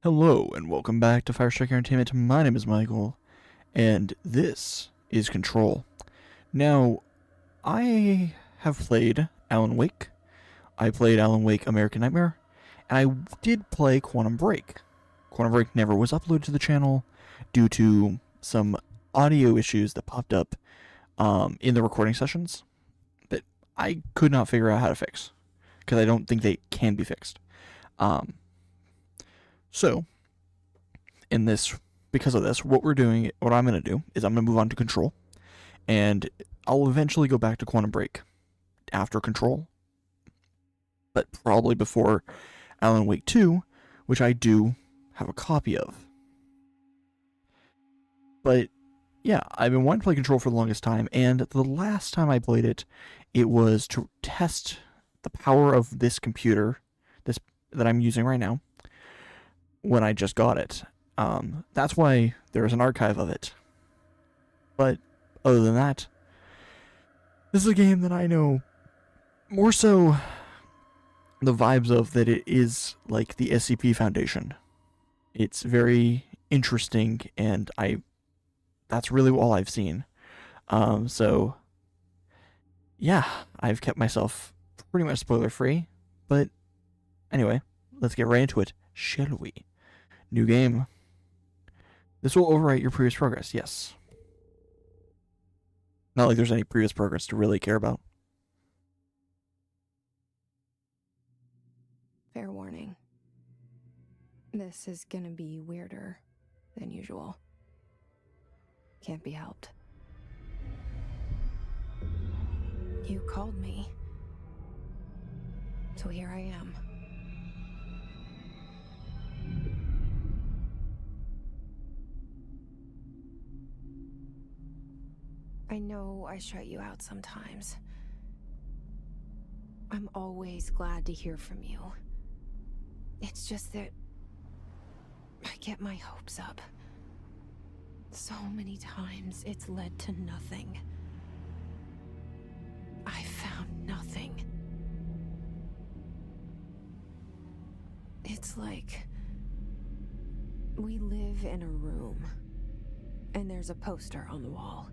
Hello and welcome back to Fyrestrike Entertainment. My name is Michael, and this is Control. Now, I have played Alan Wake. I played Alan Wake American Nightmare, and I did play Quantum Break. Quantum Break never was uploaded to the channel due to some audio issues that popped up in the recording sessions that I could not figure out how to fix because I don't think they can be fixed. So, in this, because of this, what I'm going to do is I'm going to move on to Control, and I'll eventually go back to Quantum Break after Control, but probably before Alan Wake 2, which I do have a copy of. But yeah, I've been wanting to play Control for the longest time, and the last time I played it, it was to test the power of this computer, this that I'm using right now, when I just got it. That's why there's an archive of it. But other than that, this is a game that I know more so the vibes of that it is like the SCP Foundation. It's very interesting, and that's really all I've seen. So yeah, I've kept myself pretty much spoiler free. But anyway, let's get right into it, shall we? New game. This will overwrite your previous progress, yes. Not like there's any previous progress to really care about. Fair warning. This is gonna be weirder than usual. Can't be helped. You called me. So here I am. I know I shut you out sometimes. I'm always glad to hear from you. It's just that I get my hopes up. So many times it's led to nothing. I found nothing. It's like we live in a room, and there's a poster on the wall.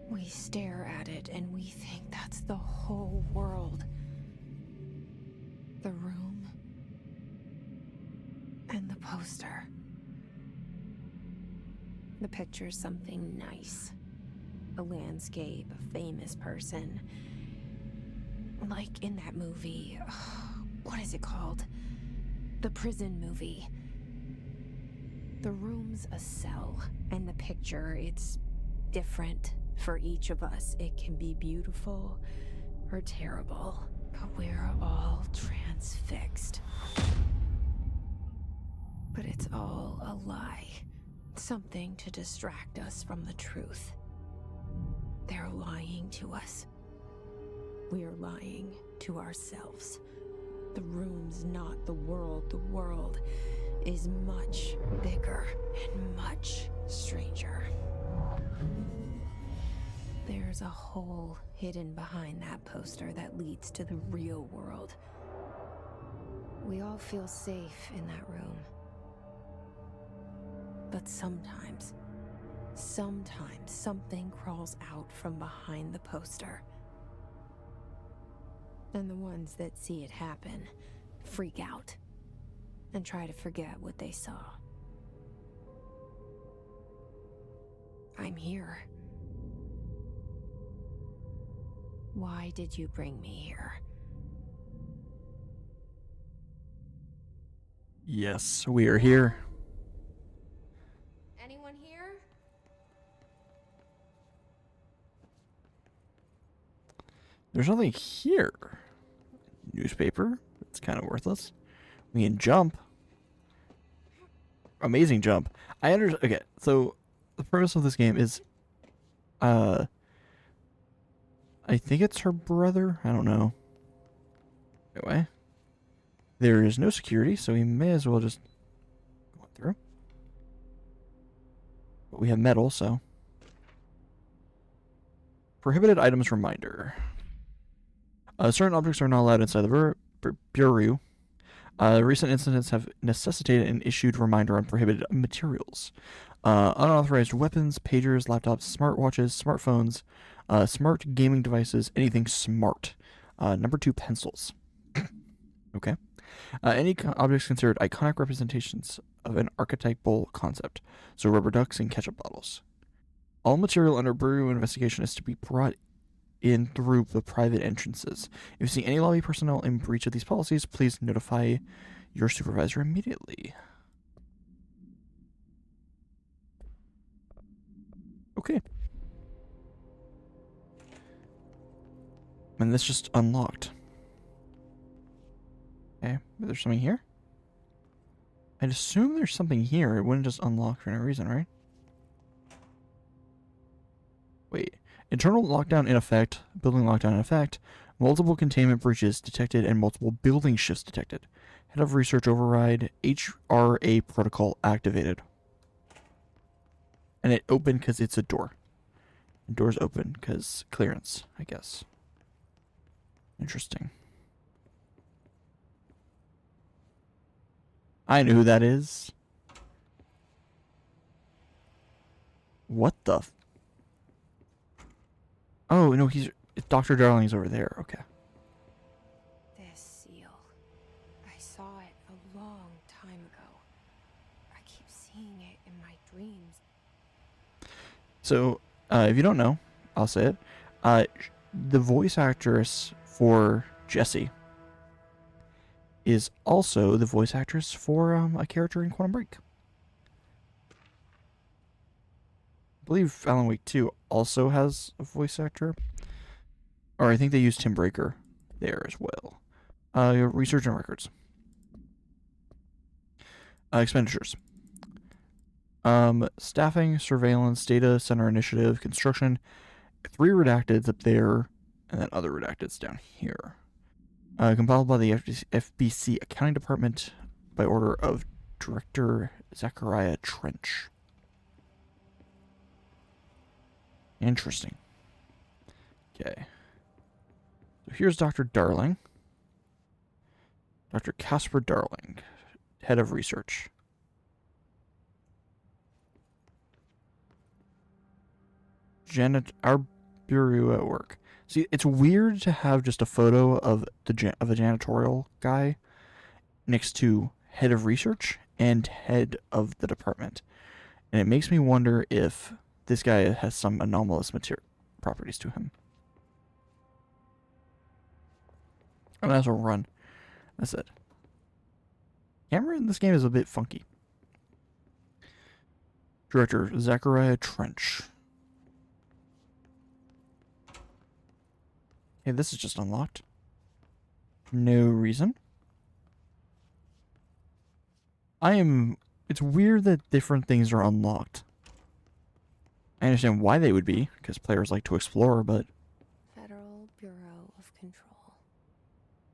We stare at it and we think that's the whole world. The room and the poster. The picture's something nice. A landscape, a famous person. Like in that movie, what is it called? The prison movie. The room's a cell, and the picture, it's different for each of us. It can be beautiful or terrible, but we're all transfixed. But it's all a lie. Something to distract us from the truth. They're lying to us. We're lying to ourselves. The room's not the world. The world is much bigger and much stranger. There's a hole hidden behind that poster that leads to the real world. We all feel safe in that room. But sometimes something crawls out from behind the poster. And the ones that see it happen freak out and try to forget what they saw. I'm here. Why did you bring me here? Yes, we are here. Anyone here? There's nothing here. Newspaper. It's kind of worthless. We can jump. Amazing jump. Okay, so the premise of this game is, I think it's her brother. I don't know. Anyway, there is no security, so we may as well just go through. But we have metal, so. Prohibited items reminder. Certain objects are not allowed inside the bureau. Recent incidents have necessitated an issued reminder on prohibited materials. Unauthorized weapons, pagers, laptops, smartwatches, smartphones, smart gaming devices, anything smart. Number 2, pencils. Okay. Any objects considered iconic representations of an archetypal concept, so rubber ducks and ketchup bottles. All material under Bureau investigation is to be brought in through the private entrances. If you see any lobby personnel in breach of these policies, please notify your supervisor immediately. Okay. And this just unlocked. Okay, but there's something here? I'd assume there's something here. It wouldn't just unlock for no reason, right? Wait. Internal lockdown in effect. Building lockdown in effect. Multiple containment breaches detected and multiple building shifts detected. Head of research override. HRA protocol activated. And it opened because it's a door. The door's open because clearance, I guess. Interesting. I know who that is. What the? Oh, no, Dr. Darling's over there. Okay. This seal. I saw it a long time ago. I keep seeing it in my dreams. So, if you don't know, I'll say it. The voice actress for Jessie is also the voice actress for a character in Quantum Break. I believe Alan Wake 2 also has a voice actor. Or I think they used Tim Breaker there as well. Research and records. Expenditures. Staffing, surveillance, data center initiative, construction. 3 redacteds up there, and then other redacteds down here. Compiled by the FBC Accounting Department by order of Director Zachariah Trench. Interesting. Okay. So here's Dr. Darling. Dr. Casper Darling, head of research. Our bureau at work. See, it's weird to have just a photo of a janitorial guy next to head of research and head of the department, and it makes me wonder if this guy has some anomalous properties to him. And that's a run. That's it. Camera in this game is a bit funky. Director Zachariah Trench. Okay, this is just unlocked. No reason. It's weird that different things are unlocked. I understand why they would be, because players like to explore, but... Federal Bureau of Control.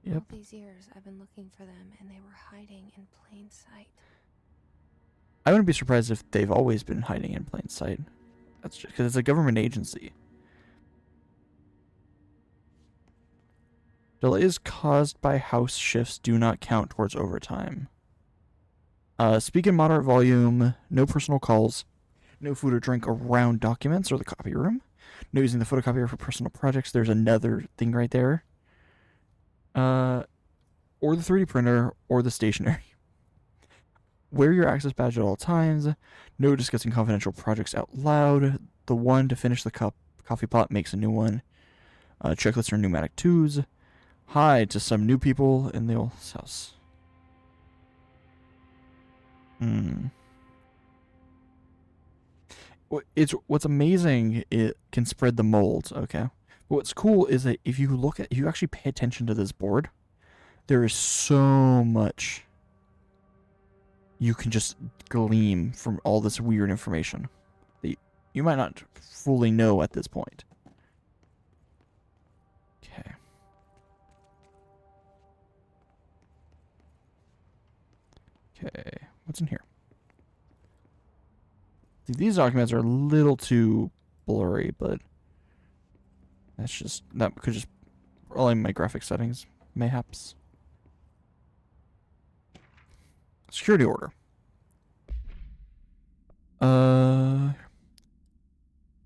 Yep. All these years I've been looking for them, and they were hiding in plain sight. I wouldn't be surprised if they've always been hiding in plain sight. That's just because it's a government agency. Delays caused by house shifts do not count towards overtime. Speak in moderate volume. No personal calls. No food or drink around documents or the copy room. No using the photocopier for personal projects. There's another thing right there. Or the 3D printer or the stationery. Wear your access badge at all times. No discussing confidential projects out loud. The one to finish the coffee pot makes a new one. Checklists for pneumatic tubes. Hi to some new people in the old house. What's amazing, it can spread the mold, okay? What's cool is that if you actually pay attention to this board, there is so much you can just glean from all this weird information that you might not fully know at this point. Okay. Okay, what's in here? See, these documents are a little too blurry, but that could just probably my graphic settings, mayhaps. Security order.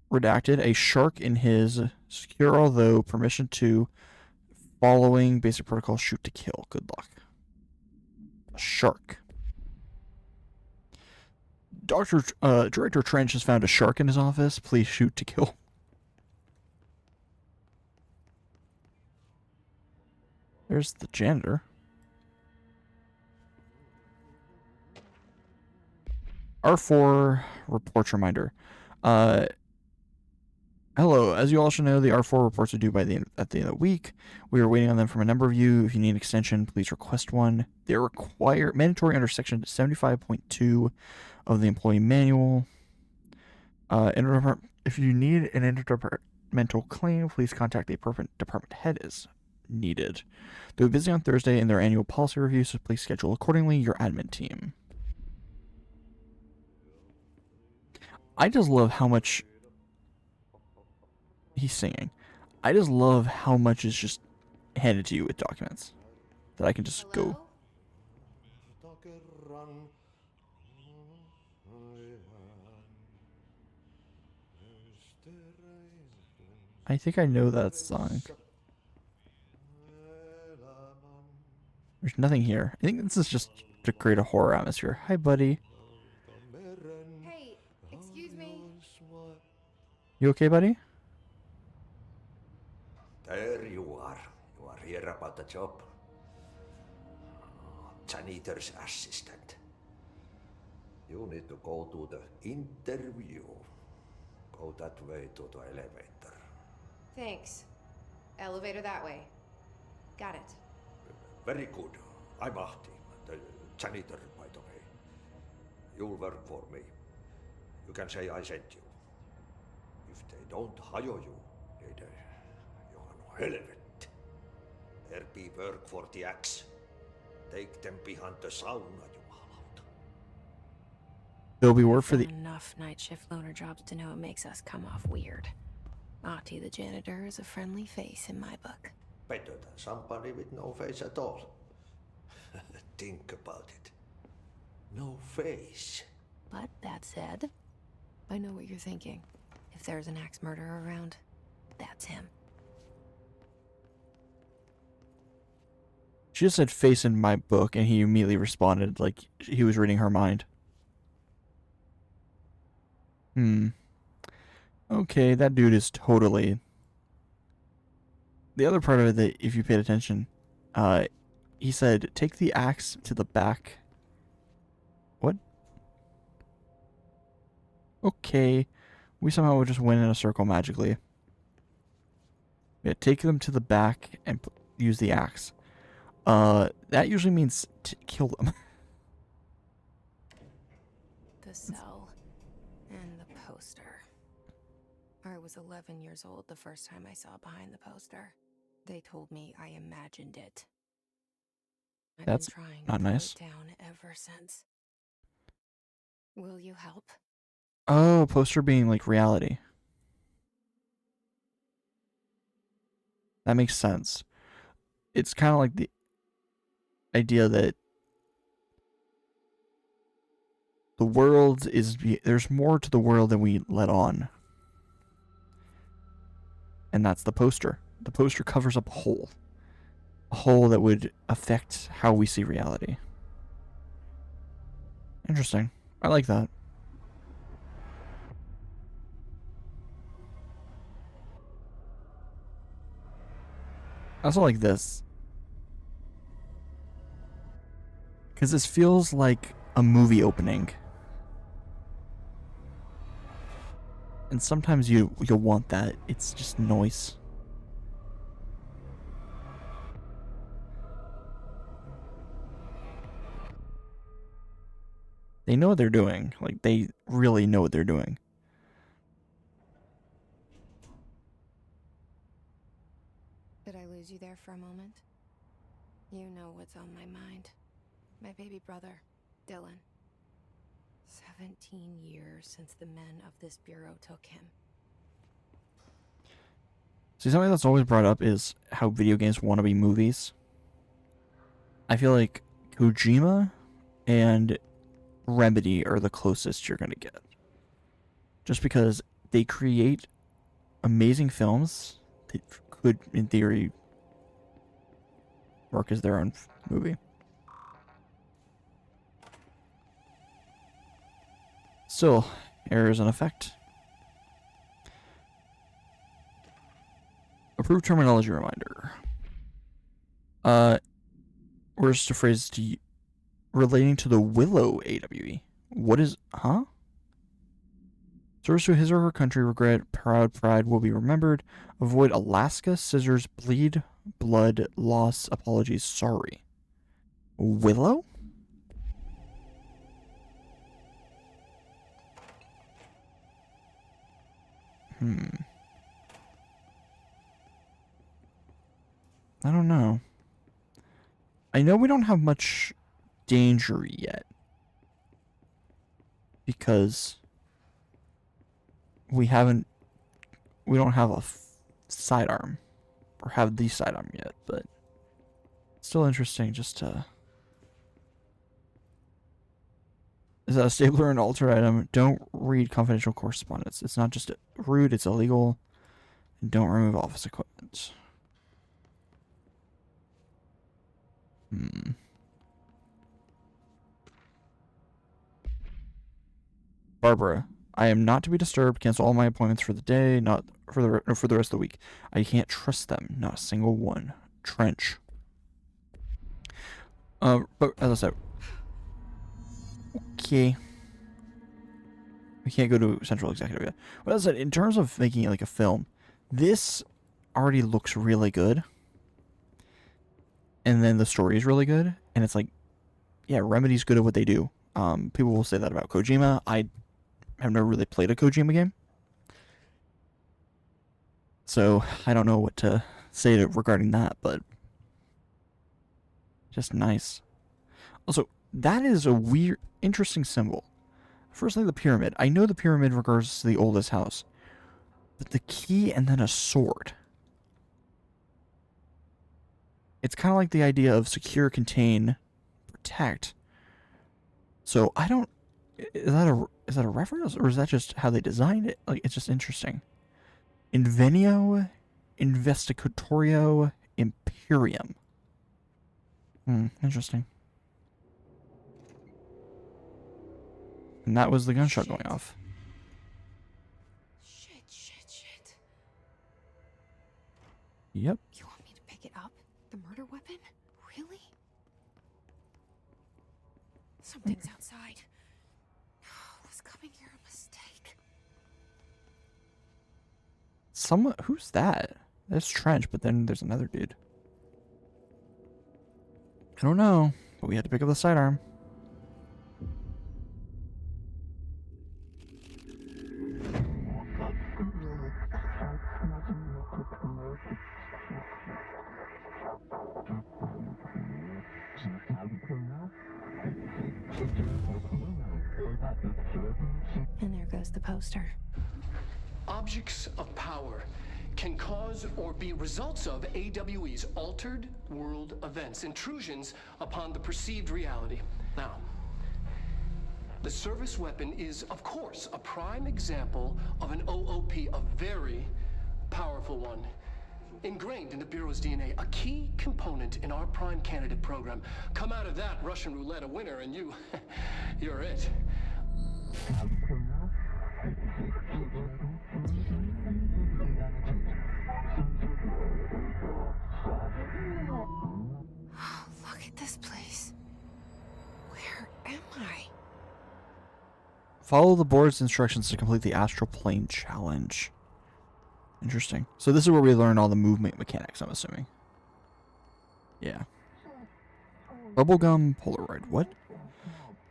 Redacted. A shark in his secure, although permission to following basic protocol shoot to kill. Good luck. A shark. Director Trench has found a shark in his office. Please shoot to kill. There's the janitor. R4 reports reminder. Hello, as you all should know, the R4 reports are due at the end of the week. We are waiting on them from a number of you. If you need an extension, please request one. They're mandatory under section 75.2 of the employee manual. If you need an interdepartmental claim, please contact the appropriate department head as needed. They'll be busy on Thursday in their annual policy review, so please schedule accordingly. Your admin team. I just love how much he's singing. I just love how much is just handed to you with documents that I can just go. I think I know that song. There's nothing here. I think this is just to create a horror atmosphere. Hi, buddy. Hey, excuse me. You okay, buddy? There you are. You are here about the job. Janitor's assistant. You need to go to the interview. Go that way to the elevator. Thanks. Elevator that way. Got it. Very good. I'm Ahti, the janitor, by the way. You'll work for me. You can say I sent you. If they don't hire you, you are no helvet. There be work for the axe. Take them behind the sauna, jumalauta. There'll be work for the... Enough night shift loner jobs to know it makes us come off weird. Ahti the janitor is a friendly face in my book. Better than somebody with no face at all. Think about it. No face. But that said, I know what you're thinking. If there's an axe murderer around, that's him. She just said face in my book, and he immediately responded like he was reading her mind. Okay, that dude is totally... The other part of it that, if you paid attention, he said, take the axe to the back. What? Okay. We somehow just went in a circle magically. Yeah, take them to the back and use the axe. That usually means to kill them. The cell and the poster. I was 11 years old the first time I saw behind the poster. They told me I imagined it. I've That's been trying not to nice. put it down ever since. Will you help? Oh, poster being like reality. That makes sense. It's kind of like the idea that the world is... There's more to the world than we let on. And that's the poster. The poster covers up a hole. A hole that would affect how we see reality. Interesting. I like that. I also like this. Because this feels like a movie opening. And sometimes you'll want that. It's just noise. They know what they're doing. Like, they really know what they're doing. Did I lose you there for a moment? You know what's on my mind. My baby brother, Dylan. 17 years since the men of this bureau took him. See, something that's always brought up is how video games want to be movies. I feel like Kojima and Remedy are the closest you're going to get. Just because they create amazing films that could, in theory, work as their own movie. Still, errors in effect. Approved terminology reminder. Worst phrase relating to the Willow AWE. What is, huh? Service to his or her country, regret, proud, pride will be remembered. Avoid Alaska, scissors, bleed, blood, loss, apologies, sorry. Willow? I don't know. I know we don't have much danger yet. Because we don't have a sidearm. Or have the sidearm yet, but still interesting just to... Is that a stapler or an altered item? Don't read confidential correspondence. It's not just rude, it's illegal. And don't remove office equipment. Barbara, I am not to be disturbed. Cancel all my appointments for the day, not for the rest of the week. I can't trust them. Not a single one. Trench. But as I said, okay. We can't go to Central Executive yet. But as I said, in terms of making it like a film, this already looks really good. And then the story is really good. And it's like, yeah, Remedy's good at what they do. People will say that about Kojima. I have never really played a Kojima game. So I don't know what to say regarding that, but just nice. Also, that is a weird, interesting symbol. Firstly, the pyramid. I know the pyramid regards to the oldest house, but the key and then a sword. It's kind of like the idea of secure, contain, protect. So I don't. Is that a reference, or is that just how they designed it? Like, it's just interesting. Invenio, Investigatorio, Imperium. Interesting. And that was the gunshot going off. Shit. Yep. You want me to pick it up? The murder weapon? Really? Something's outside. Was coming here a mistake? Who's that? There's Trench, but then there's another dude. I don't know, but we had to pick up the sidearm. And there goes the poster. Objects of power can cause or be results of AWE's altered world events, intrusions upon the perceived reality. Now, the service weapon is, of course, a prime example of an OOP, a very powerful one. Ingrained in the Bureau's DNA, a key component in our prime candidate program. Come out of that Russian roulette a winner and you're it. Look at this place. Where am I? Follow the board's instructions to complete the astral plane challenge. Interesting. So this is where we learn all the movement mechanics, I'm assuming. Yeah. Bubblegum Polaroid. What?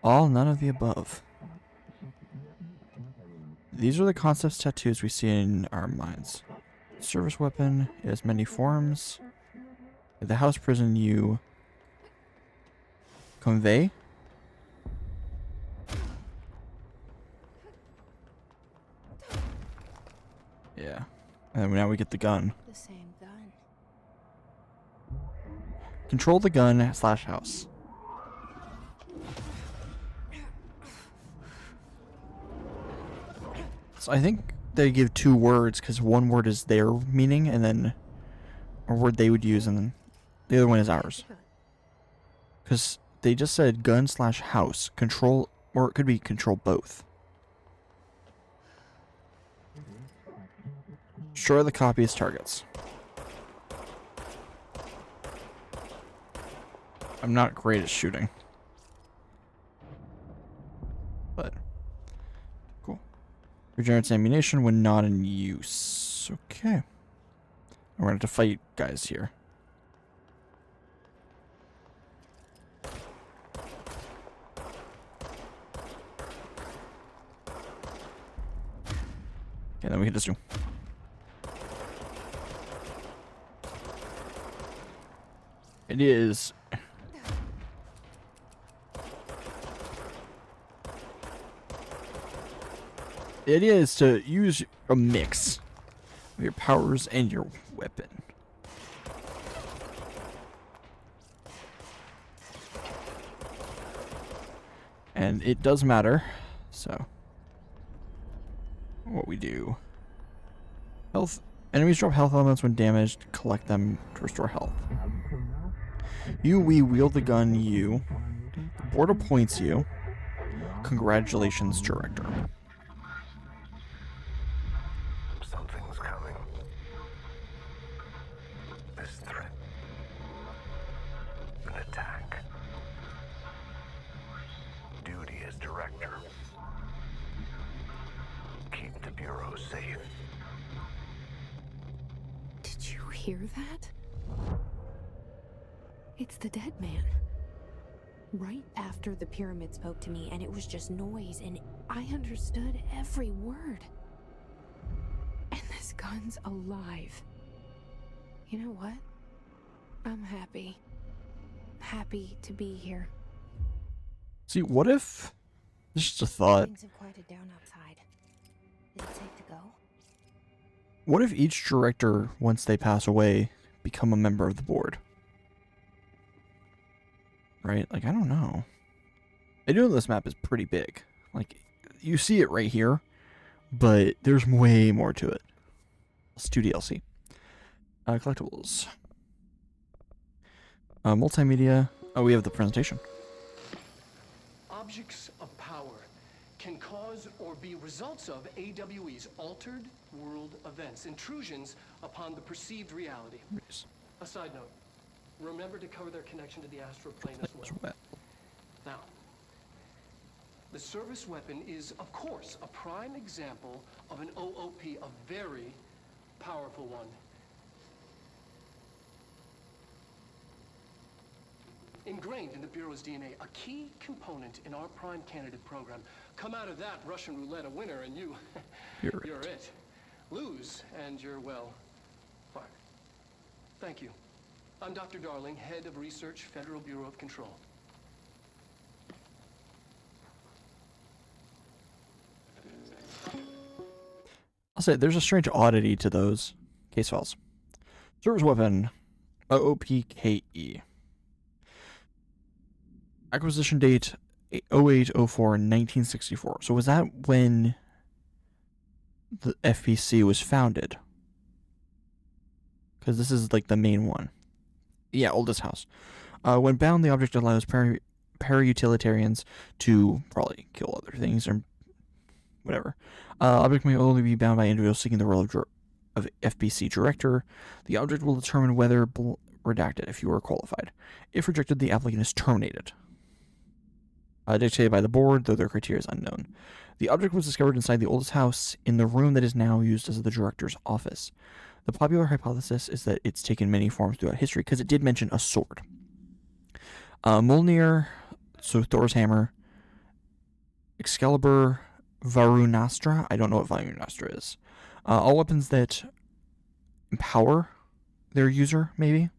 All none of the above. These are the concepts tattoos we see in our minds. Service weapon. It has many forms. The house prison you convey. Yeah. And now we get the gun. The same gun. Control the gun / house. So I think they give 2 words because one word is their meaning and then a word they would use, and then the other one is ours. Because they just said gun/house, control, or it could be control both. Destroy the copyist targets. I'm not great at shooting. But cool. Regenerates ammunition when not in use. Okay. We're gonna have to fight guys here. Okay, then we can just do. It is. The idea is to use a mix of your powers and your weapon. And it does matter, so what we do. Health. Enemies drop health elements when damaged. Collect them to restore health. We wield the gun, you. The board appoints you. Congratulations, Director. Something's coming. This threat. An attack. Duty as director. Keep the Bureau safe. Did you hear that? It's the dead man. Right after the pyramid spoke to me, and it was just noise, and I understood every word. And this gun's alive. You know what? I'm happy. Happy to be here. See, what if... This is just a thought. Things have quieted down outside. Is it safe to go? What if each director, once they pass away, become a member of the board? Right? Like, I don't know. I know this map is pretty big. Like, you see it right here, but there's way more to it. Let's do DLC. Collectibles. Multimedia. Oh, we have the presentation. Objects of power can cause or be results of AWE's altered world events, intrusions upon the perceived reality. A side note, remember to cover their connection to the astral plane as well. Now, the service weapon is, of course, a prime example of an OOP, a very powerful one. Ingrained in the Bureau's DNA, a key component in our prime candidate program. Come out of that Russian roulette a winner and you're it. Lose and you're, well, fired. Thank you. I'm Dr. Darling, head of research, Federal Bureau of Control. I'll say there's a strange oddity to those case files. Service weapon, OOPKE. Acquisition date 08/04/1964. So was that when the FPC was founded? Because this is like the main one. Yeah, oldest house. When bound, the object allows para-utilitarians to probably kill other things or whatever. Object may only be bound by individuals seeking the role of FPC director. The object will determine whether redacted if you are qualified. If rejected, the applicant is terminated. Dictated by the board, though their criteria is unknown. The object was discovered inside the oldest house in the room that is now used as the director's office. The popular hypothesis is that it's taken many forms throughout history because it did mention a sword. Mjolnir, so Thor's hammer, Excalibur, Varunastra. I don't know what Varunastra is. All weapons that empower their user, maybe?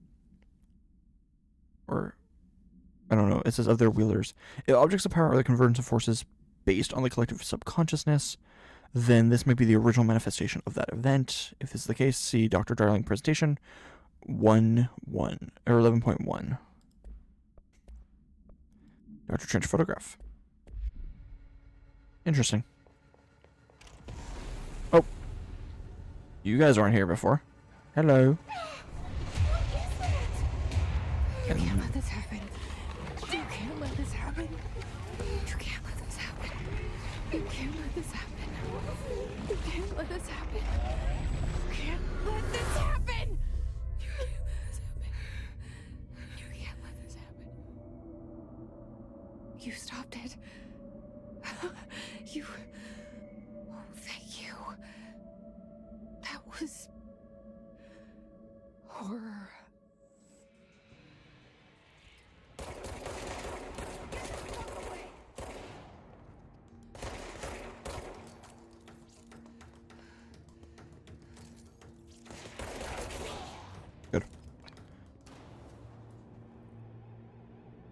Or, I don't know. It says of their wielders. If objects of power are the convergence of forces based on the collective subconsciousness, then this might be the original manifestation of that event. If this is the case, see Dr. Darling presentation 11.1. Dr. Trench photograph. Interesting. You guys aren't here before. Hello. You can't let this happen. You can't let this happen. You can't let this happen. You can't let this happen. You can't let this happen. You can't let this happen. You can't let this happen. You can't let this happen. You stopped it. You. Oh, thank you. That was horror. Good.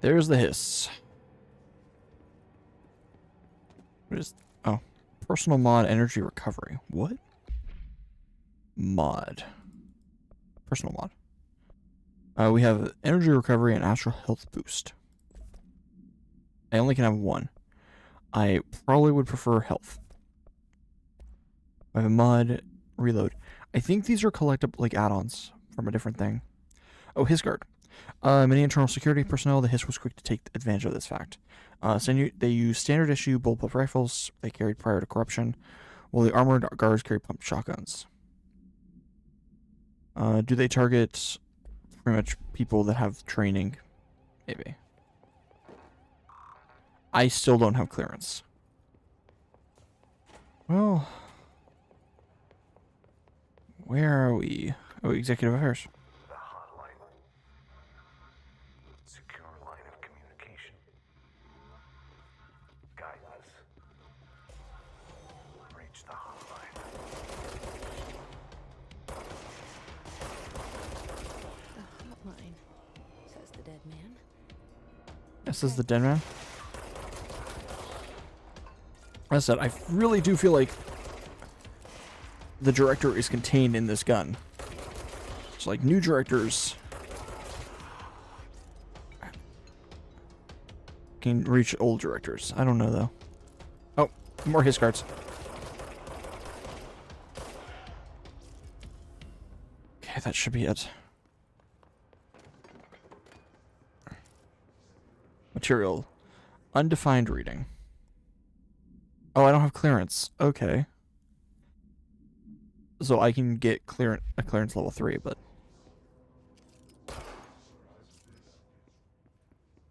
There's the hiss. What is... Oh. Personal mod energy recovery. What? Mod. Personal mod. We have energy recovery and astral health boost. I only can have one. I probably would prefer health. I have a mod reload. I think these are collectible, like add-ons from a different thing. Oh, Hiss Guard. Many internal security personnel, the Hiss was quick to take advantage of this fact. They use standard issue bullpup rifles they carried prior to corruption, while the armored guards carry pump shotguns. Do they target pretty much people that have training? Maybe. I still don't have clearance. Well, where are we? Oh, executive affairs. The hotline. Secure line of communication. Guidance. Reach the hotline. The hotline, says the dead man. This is the dead man. As I said, I really do feel like the director is contained in this gun. It's like new directors can reach old directors. I don't know though. Oh, more Hiss Guards. Okay, that should be it. Material. Undefined reading. Oh, I don't have clearance. Okay. So I can get a clearance level 3, but...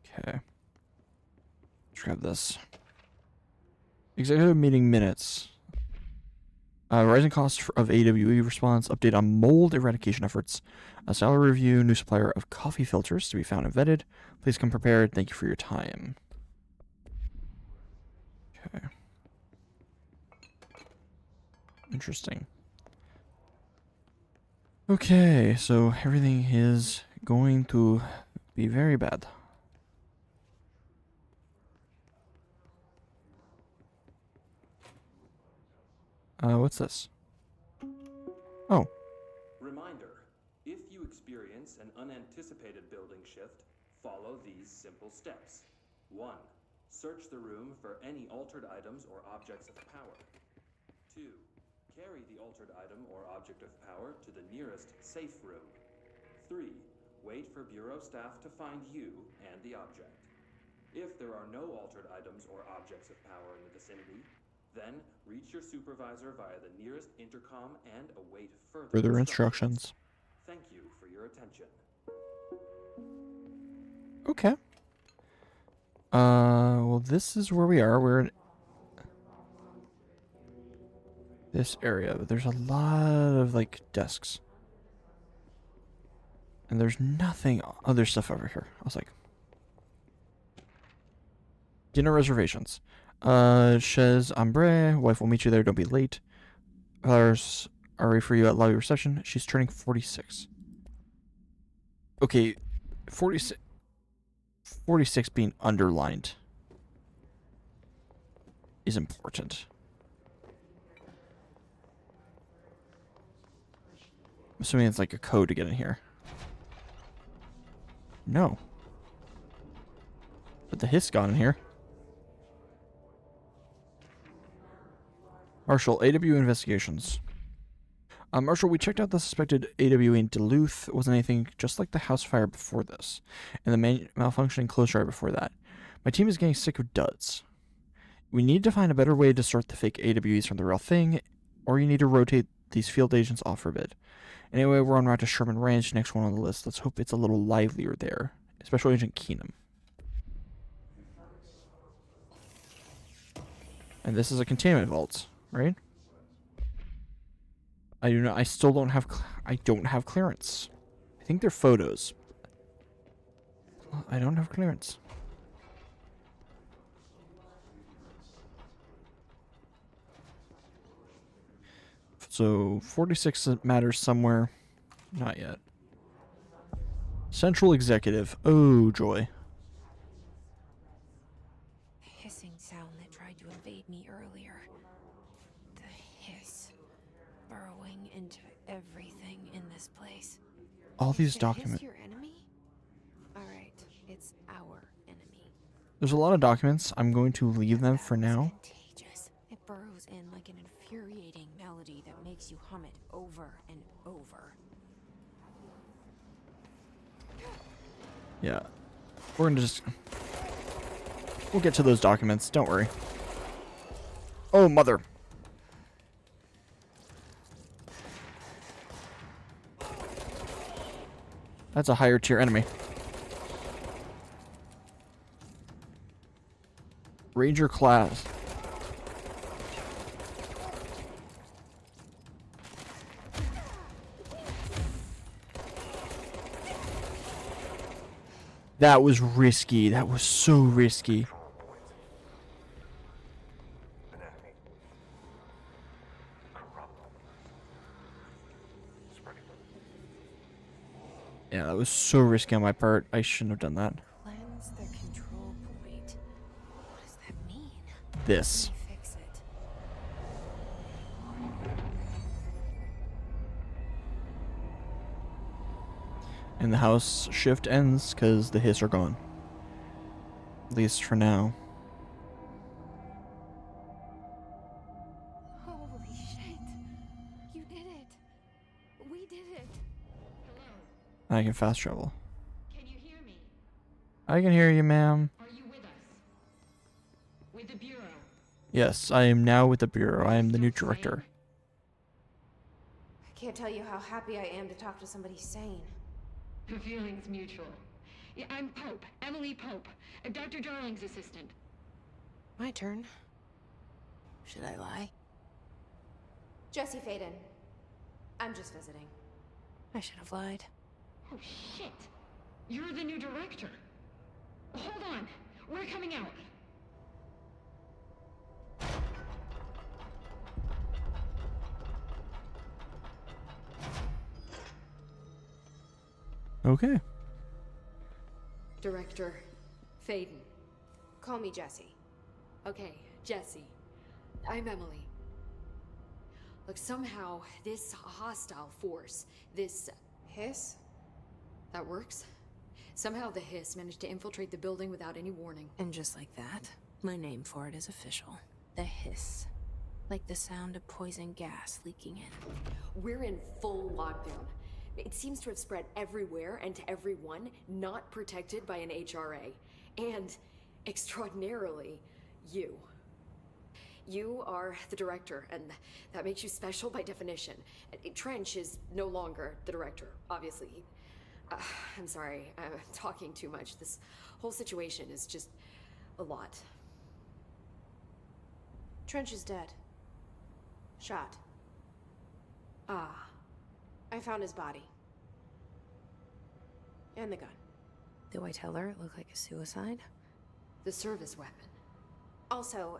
Okay. Let's grab this. Executive meeting minutes. Rising costs of AWE response. Update on mold eradication efforts. A salary review. New supplier of coffee filters to be found and vetted. Please come prepared. Thank you for your time. Okay. Interesting. Okay, so everything is going to be very bad. What's this? Oh. Reminder, if you experience an unanticipated building shift, follow these simple steps. 1. Search the room for any altered items or objects of power. 2. Carry the altered item or object of power to the nearest safe room. 3. Wait for Bureau staff to find you and the object. If there are no altered items or objects of power in the vicinity, then reach your supervisor via the nearest intercom and await further instructions. Thank you for your attention. Okay. Well, this is where we are. We're in this area, but there's a lot of, like, desks. And there's nothing other stuff over here. I was like... Dinner reservations. Chez Ambre, wife will meet you there, don't be late. Flowers are ready for you at lobby reception. She's turning 46. Okay, 46 being underlined is important. I'm assuming it's like a code to get in here. No. But the hiss got in here. Marshall, AW investigations. Marshall, we checked out the suspected AWE in Duluth. It wasn't anything just like the house fire before this, and the malfunctioning clothes dryer before that. My team is getting sick of duds. We need to find a better way to sort the fake AWEs from the real thing, or you need to rotate these field agents off for a bit. Anyway, we're en route to Sherman Ranch, next one on the list. Let's hope it's a little livelier there. Special Agent Keenum. And this is a containment vault, right? I still don't have, I don't have clearance. I think they're photos. I don't have clearance. So 46 matters somewhere. Not yet. Central Executive. Oh, joy. The hissing sound that tried to invade me earlier. The hiss. Burrowing into everything in this place. All Is these the documents. hiss your enemy? Alright, it's our enemy. There's a lot of documents. I'm going to leave them for That was now. contagious. It burrows in like an infuriating melody that makes you hum it over and over. Yeah. We're gonna just... We'll get to those documents. Don't worry. Oh, mother. That's a higher tier enemy. Ranger class. That was risky. That was so risky. An enemy. Corrupt. Spreading. Yeah, that was so risky on my part. I shouldn't have done that. Cleanse the control point. What does that mean? This. Let me fix it. And the house shift ends because the hiss are gone. At least for now. Holy shit. You did it. We did it. I can fast travel. Can you hear me? I can hear you, ma'am. Are you with us? With the Bureau? Yes, I am now with the Bureau. I am the new director. I can't tell you how happy I am to talk to somebody sane. The feeling's mutual. Yeah, I'm Pope, Emily Pope, Dr. Darling's assistant. My turn. Should I lie? Jesse Faden. I'm just visiting. I should have lied. Oh, shit. You're the new director. Hold on. We're coming out. Okay. Director Faden. Call me Jesse. Okay, Jesse. I'm Emily. Look, somehow this hostile force, this... Hiss? that works? Somehow the hiss managed to infiltrate the building without any warning. And just like that, my name for it is official. The hiss. Like the sound of poison gas leaking in. We're in full lockdown. It seems to have spread everywhere and to everyone not protected by an HRA. And, extraordinarily, you. You are the director, and that makes you special by definition. Trench is no longer the director, obviously. I'm sorry, I'm talking too much. This whole situation is just a lot. Trench is dead. Shot. Ah, I found his body. And the gun. Do I tell her it looked like a suicide? the service weapon. Also,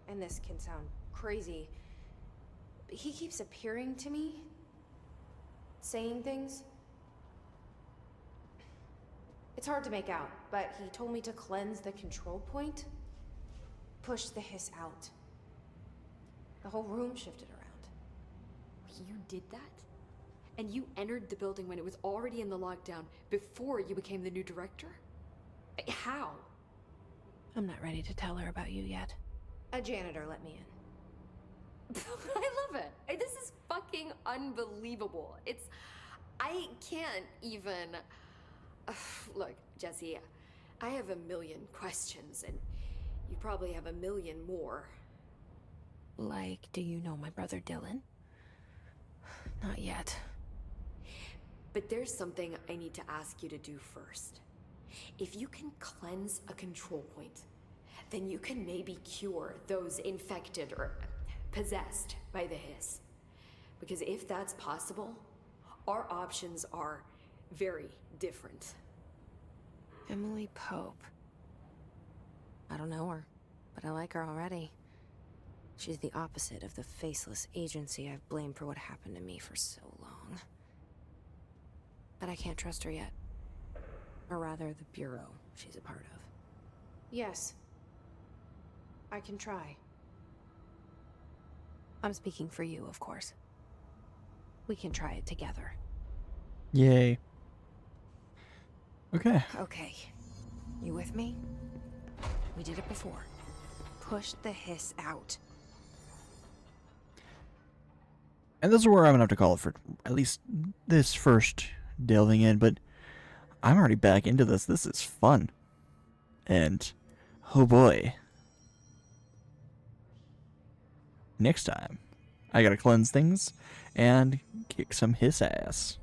and this can sound crazy, but he keeps appearing to me, saying things. It's hard to make out, but he told me to cleanse the control point, push the hiss out. The whole room shifted around. You did that? And you entered the building when it was already in the lockdown before you became the new director? How? I'm not ready to tell her about you yet. A janitor let me in. I love it. This is fucking unbelievable. I can't even. Look, Jesse, I have a million questions, and you probably have a million more. Like, do you know my brother Dylan? Not yet. But there's something I need to ask you to do first. If you can cleanse a control point, then you can maybe cure those infected or possessed by the hiss. Because if that's possible, our options are very different. Emily Pope. I don't know her, but I like her already. She's the opposite of the faceless agency I've blamed for what happened to me for so long. But I can't trust her yet. Or rather, the Bureau she's a part of. Yes. I can try. I'm speaking for you, of course. We can try it together. Yay. Okay. Okay. You with me? We did it before. Push the hiss out. And this is where I'm going to have to call it for at least this first delving in, but I'm already back into this. This is fun. And, oh boy. Next time, I gotta cleanse things and kick some hiss ass.